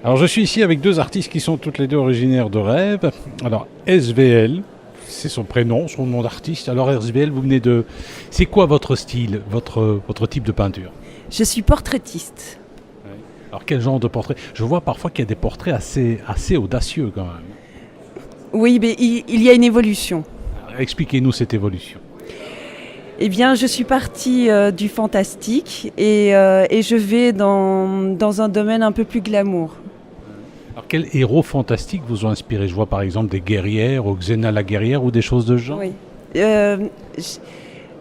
Alors je suis ici avec deux artistes qui sont toutes les deux originaires de Rêves. Alors SVL, c'est son prénom, son nom d'artiste. Alors SVL, vous venez de... C'est quoi votre style, votre type de peinture? Je suis portraitiste. Alors quel genre de portrait? Je vois parfois qu'il y a des portraits assez audacieux quand même. Oui, mais il y a une évolution. Alors, expliquez-nous cette évolution. Eh bien, je suis partie du fantastique et je vais dans un domaine un peu plus glamour. Alors quels héros fantastiques vous ont inspiré? Je vois par exemple des guerrières, ou Xena la guerrière ou des choses de ce genre. Oui. Euh, j-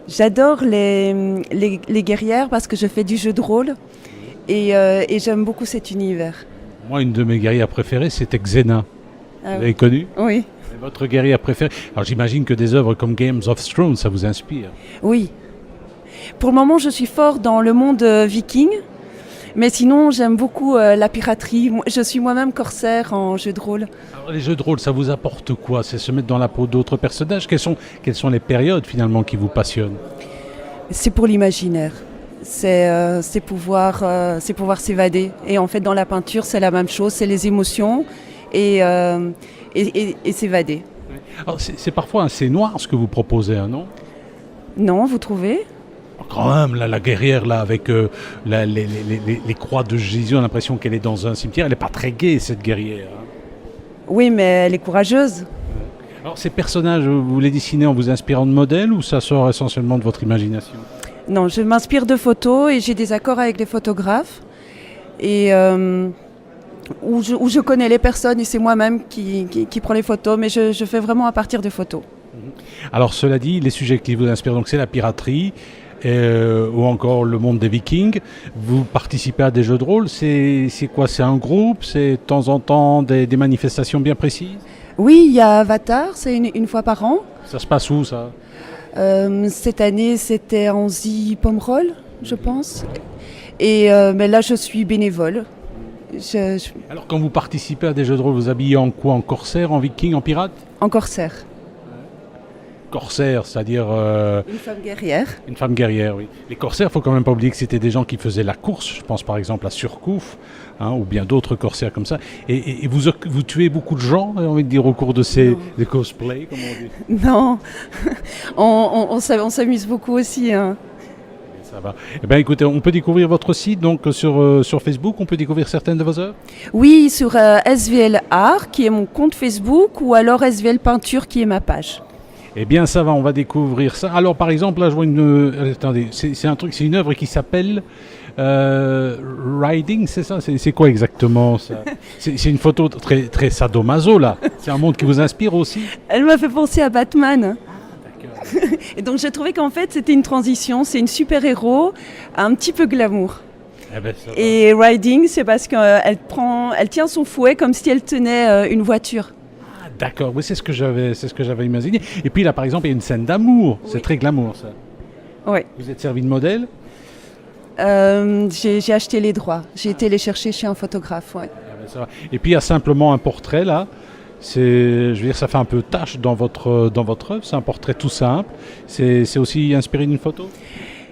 J'adore les guerrières parce que je fais du jeu de rôle et j'aime beaucoup cet univers. Moi, une de mes guerrières préférées, c'était Xena. Ah Vous l'avez connue? oui. C'est votre guerrière préférée? Alors j'imagine que des œuvres comme Games of Thrones, ça vous inspire. Oui. Pour le moment, je suis fort dans le monde viking, mais sinon, j'aime beaucoup la piraterie. Je suis moi-même corsaire en jeu de rôle. Alors, les jeux de rôle, ça vous apporte quoi? C'est se mettre dans la peau d'autres personnages? Quelles sont les périodes finalement qui vous passionnent? C'est pour l'imaginaire. C'est pouvoir s'évader. Et en fait, dans la peinture, c'est la même chose. C'est les émotions et s'évader. Alors, c'est parfois assez noir ce que vous proposez, hein, non? Non, vous trouvez? Quand même, là, la guerrière, là, avec les croix de Jésus, on a l'impression qu'elle est dans un cimetière. Elle n'est pas très gaie, cette guerrière, hein. Oui, mais elle est courageuse. Alors, ces personnages, vous les dessinez en vous inspirant de modèles ou ça sort essentiellement de votre imagination? Non, je m'inspire de photos et j'ai des accords avec les photographes. Et où je connais les personnes et c'est moi-même qui prends les photos, mais je fais vraiment à partir de photos. Alors, cela dit, les sujets qui vous inspirent, donc c'est la piraterie ou encore le monde des Vikings. Vous participez à des jeux de rôle. C'est quoi? C'est un groupe? C'est de temps en temps des manifestations bien précises? Oui, il y a Avatar, c'est une fois par an. Ça se passe où, ça? Cette année, c'était en Pomerol, je pense. Et mais là, je suis bénévole. Alors, quand vous participez à des jeux de rôle, vous habillez en quoi? En corsaire, en viking, en pirate? En corsaire. Corsaire, c'est-à-dire Une femme guerrière. une femme guerrière, oui. Les corsaires, il faut quand même pas oublier que c'était des gens qui faisaient la course. Je pense par exemple à Surcouf, hein, ou bien d'autres corsaires comme ça. Et vous tuez beaucoup de gens, j'ai envie de dire, au cours de ces des cosplays, comme on dit. Non, on s'amuse beaucoup aussi, hein. Ça va. Eh bien, écoutez, on peut découvrir votre site donc sur Facebook. On peut découvrir certaines de vos œuvres. Oui, sur SVL Art, qui est mon compte Facebook, ou alors SVL Peinture, qui est ma page. Eh bien, ça va, on va découvrir ça. Alors, par exemple, là, je vois attendez, c'est une œuvre qui s'appelle Riding, c'est ça? C'est quoi exactement ça? C'est une photo très, très sadomaso, là. C'est un monde qui vous inspire aussi? Elle m'a fait penser à Batman. Et donc j'ai trouvé qu'en fait c'était une transition, c'est une super-héros un petit peu glamour. Eh ben, ça va. Et Riding, c'est parce elle tient son fouet comme si elle tenait une voiture. Ah, d'accord, oui, c'est ce que j'avais imaginé. Et puis là, par exemple, il y a une scène d'amour. Oui. C'est très glamour, ça. Oui. Vous êtes servi de modèle? J'ai acheté les droits. J'ai été les chercher chez un photographe. Ouais. Eh ben, ça va. Et puis il y a simplement un portrait là. Je veux dire, ça fait un peu tache dans votre œuvre. C'est un portrait tout simple. C'est aussi inspiré d'une photo?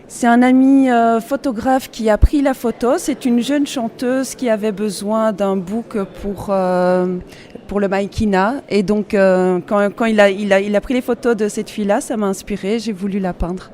C'est un ami photographe qui a pris la photo. C'est une jeune chanteuse qui avait besoin d'un book pour le Maïkina. Et donc, quand il a pris les photos de cette fille-là, ça m'a inspirée. J'ai voulu la peindre.